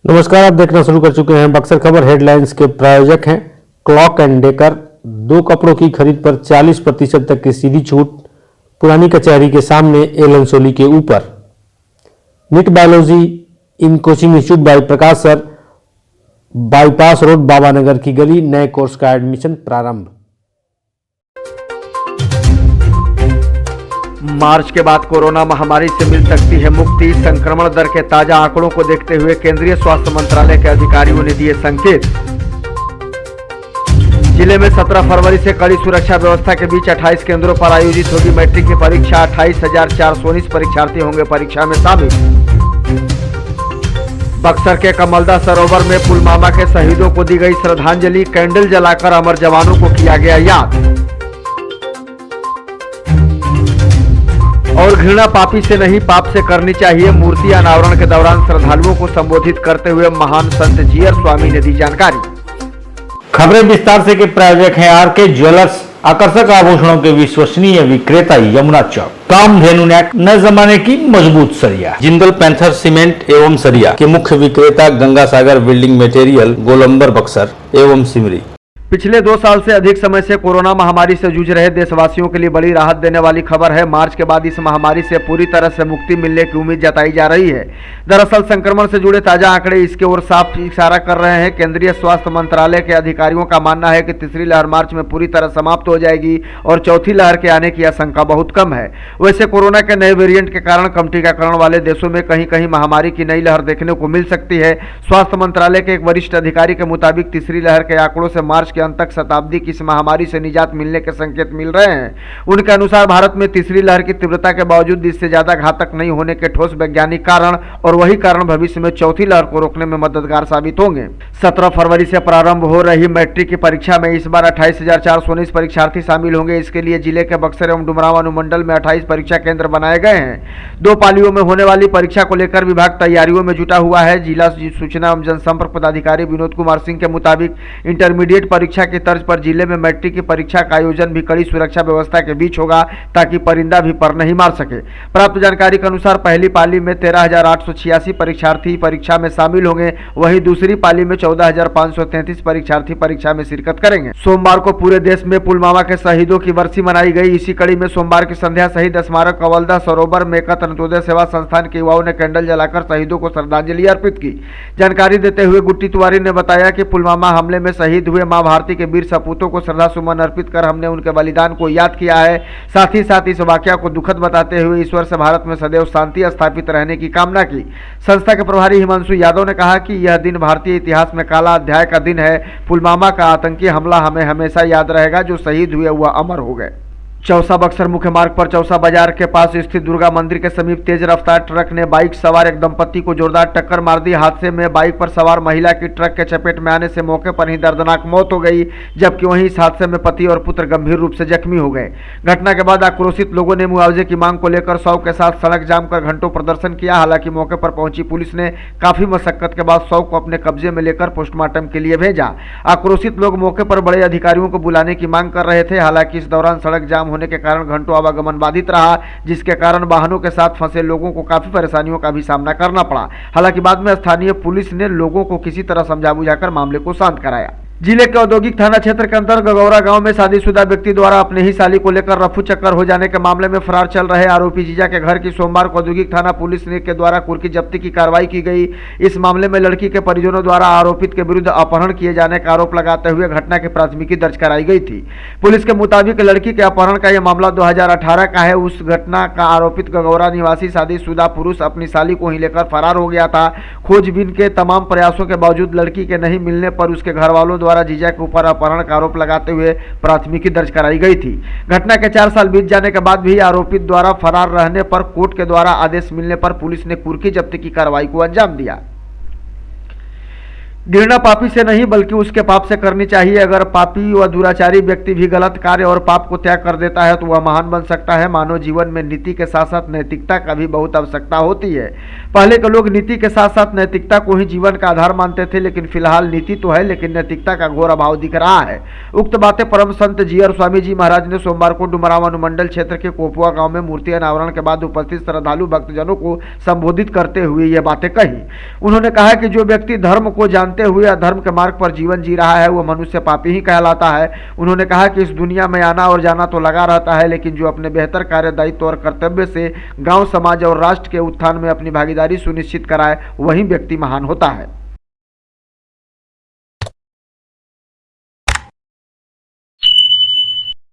नमस्कार, आप देखना शुरू कर चुके हैं बक्सर खबर। हेडलाइंस के प्रायोजक हैं क्लॉक एंड डेकर। दो कपड़ों की खरीद पर 40% तक की सीधी छूट। पुरानी कचहरी के सामने एलन सोली के ऊपर। NEET biology in coaching institute by Prakash sir, bypass road, Babanagar की गली। नए कोर्स का एडमिशन प्रारंभ। मार्च के बाद कोरोना महामारी से मिल सकती है मुक्ति। संक्रमण दर के ताजा आंकड़ों को देखते हुए केंद्रीय स्वास्थ्य मंत्रालय के अधिकारियों ने दिए संकेत। जिले में 17 फरवरी से कड़ी सुरक्षा व्यवस्था के बीच 28 केंद्रों पर आयोजित होगी मैट्रिक की परीक्षा। 28,419 परीक्षार्थी होंगे परीक्षा में शामिल। बक्सर के कमलदा सरोवर में पुलवामा के शहीदों को दी गई श्रद्धांजलि। कैंडल जलाकर अमर जवानों को किया गया याद। और घृणा पापी से नहीं, पाप से करनी चाहिए। मूर्ति अनावरण के दौरान श्रद्धालुओं को संबोधित करते हुए महान संत जीयर स्वामी ने दी जानकारी। खबरें विस्तार से के प्रायोजक हैं आरके ज्वेलर्स, आकर्षक आभूषणों के विश्वसनीय विक्रेता, यमुना चौक। कामधेनु नेट, नए जमाने की मजबूत सरिया। जिंदल पैंथर सीमेंट एवं सरिया के मुख्य विक्रेता गंगा सागर बिल्डिंग मटेरियल, गोलंबर बक्सर एवं सिमरी। पिछले 2 साल से अधिक समय से कोरोना महामारी से जूझ रहे देशवासियों के लिए बड़ी राहत देने वाली खबर है। मार्च के बाद इस महामारी से पूरी तरह से मुक्ति मिलने की उम्मीद जताई जा रही है। दरअसल संक्रमण से जुड़े ताजा आंकड़े इसके ओर साफ इशारा कर रहे हैं। केंद्रीय स्वास्थ्य मंत्रालय के अधिकारियों का मानना है कि तीसरी लहर मार्च में पूरी तरह समाप्त हो जाएगी और चौथी लहर के आने की आशंका बहुत कम है। वैसे कोरोना के नए वेरिएंट के कारण कम टीकाकरण वाले देशों में कहीं कहीं महामारी की नई लहर देखने को मिल सकती है। स्वास्थ्य मंत्रालय के एक वरिष्ठ अधिकारी के मुताबिक तीसरी लहर के आंकड़ों से मार्च के अंत तक शताब्दी की इस महामारी से निजात मिलने के संकेत मिल रहे हैं। उनके अनुसार भारत में तीसरी लहर की तीव्रता के बावजूद इससे ज्यादा घातक नहीं होने के ठोस वैज्ञानिक कारण और वही कारण भविष्य में चौथी लहर को रोकने में मददगार साबित होंगे। 17 फरवरी से प्रारंभ हो रही मैट्रिक की परीक्षा में इस बार 28,419 परीक्षार्थी शामिल होंगे। इसके लिए जिले के बक्सर एवं डुमरांव अनुमंडल में 28 परीक्षा केंद्र बनाए गए हैं। 2 पालियों में होने वाली परीक्षा को लेकर विभाग तैयारियों में जुटा हुआ है। जिला सूचना एवं जनसंपर्क पदाधिकारी विनोद कुमार सिंह के मुताबिक इंटरमीडिएट परीक्षा की तर्ज पर जिले में मैट्रिक की परीक्षा का आयोजन भी कड़ी सुरक्षा व्यवस्था के बीच होगा ताकि परिंदा भी पर नहीं मार सके। प्राप्त जानकारी के अनुसार पहली पाली में 13,886 परीक्षार्थी परीक्षा में शामिल होंगे। वहीं दूसरी पाली में 14,533 परीक्षार्थी परीक्षा में शिरकत करेंगे। सोमवार को पूरे देश में पुलवामा के शहीदों की बरसी मनाई गई। इसी कड़ी में सोमवार की संध्या शहीद स्मारक कमलदा सरोवर में एकत्र अंत्योदय सेवा संस्थान के युवाओं ने कैंडल जलाकर शहीदों को श्रद्धांजलि अर्पित की। जानकारी देते हुए गुट्टी तिवारी ने बताया कि पुलवामा हमले में शहीद हुए मां भारती के वीर सपूतों को श्रद्धा सुमन अर्पित कर हमने उनके बलिदान को याद किया है। साथ ही साथ इस वाकया को दुखद बताते हुए ईश्वर से भारत में सदैव शांति स्थापित रहने की कामना की। संस्था के प्रभारी हिमांशु यादव ने कहा कि यह दिन भारतीय इतिहास में काला अध्याय का दिन है। पुलवामा का आतंकी हमला हमें हमेशा याद रहेगा। जो शहीद हुए वह अमर हो गए। चौसा बक्सर मुख्य मार्ग पर चौसा बाजार के पास स्थित दुर्गा मंदिर के समीप तेज रफ्तार ट्रक ने बाइक सवार एक दंपति को जोरदार टक्कर मार दी। हादसे में बाइक पर सवार महिला की ट्रक के चपेट में आने से मौके पर ही दर्दनाक मौत हो गई, जबकि वहीं इस हादसे में पति और पुत्र गंभीर रूप से जख्मी हो गए। घटना के बाद आक्रोशित लोगों ने मुआवजे की मांग को लेकर 100 के साथ सड़क जाम कर घंटों प्रदर्शन किया। हालांकि मौके पर पहुंची पुलिस ने काफी मशक्कत के बाद 100 को अपने कब्जे में लेकर पोस्टमार्टम के लिए भेजा। आक्रोशित लोग मौके पर बड़े अधिकारियों को बुलाने की मांग कर रहे थे। हालांकि इस दौरान सड़क जाम होने के कारण घंटों आवागमन बाधित रहा, जिसके कारण वाहनों के साथ फंसे लोगों को काफी परेशानियों का भी सामना करना पड़ा। हालांकि बाद में स्थानीय पुलिस ने लोगों को किसी तरह समझा बुझाकर मामले को शांत कराया। जिले के औद्योगिक थाना क्षेत्र के अंतर्गत गगौरा गांव में शादीशुदा व्यक्ति द्वारा अपने ही साली को लेकर रफू चक्कर हो जाने के मामले में फरार चल रहे आरोपी जीजा के घर की सोमवार को औद्योगिक थाना पुलिस के द्वारा कुर्की जब्ती की कार्रवाई की गई। इस मामले में लड़की के परिजनों द्वारा आरोपित के विरुद्ध अपहरण किए जाने का आरोप लगाते हुए घटना की प्राथमिकी दर्ज कराई गई थी। पुलिस के मुताबिक लड़की के अपहरण का यह मामला 2018 का है। उस घटना का आरोपित गगौरा निवासी शादीशुदा पुरुष अपनी साली को ही लेकर फरार हो गया था। खोजबीन के तमाम प्रयासों के बावजूद लड़की के नहीं मिलने पर उसके घर वालों द्वारा जीजा के ऊपर अपहरण का आरोप लगाते हुए प्राथमिकी दर्ज कराई गई थी। घटना के 4 साल बीत जाने के बाद भी आरोपित द्वारा फरार रहने पर कोर्ट के द्वारा आदेश मिलने पर पुलिस ने कुर्की जब्ती की कार्रवाई को अंजाम दिया। घृणा पापी से नहीं बल्कि उसके पाप से करनी चाहिए। अगर पापी व दुराचारी व्यक्ति भी गलत कार्य और पाप को त्याग कर देता है तो वह महान बन सकता है। मानव जीवन में नीति के साथ साथ नैतिकता का भी बहुत आवश्यकता होती है। पहले के लोग नीति के साथ साथ नैतिकता को ही जीवन का आधार मानते थे, लेकिन फिलहाल नीति तो है लेकिन नैतिकता का घोर अभाव दिख रहा है। उक्त बातें परम संत जीयर स्वामी जी महाराज ने सोमवार को डुमराव अनुमंडल क्षेत्र के कोपुआ गांव में मूर्ति अनावरण के बाद उपस्थित श्रद्धालु भक्तजनों को संबोधित करते हुए ये बातें कही। उन्होंने कहा कि जो व्यक्ति धर्म को जानते हुए अधर्म के मार्ग पर जीवन जी रहा है वह मनुष्य पापी ही कहलाता है। उन्होंने कहा कि इस दुनिया में आना और जाना तो लगा रहता है, लेकिन जो अपने बेहतर कार्य, दायित्व और कर्तव्य से गांव, समाज और राष्ट्र के उत्थान में अपनी भागीदारी सुनिश्चित कराए वही व्यक्ति महान होता है।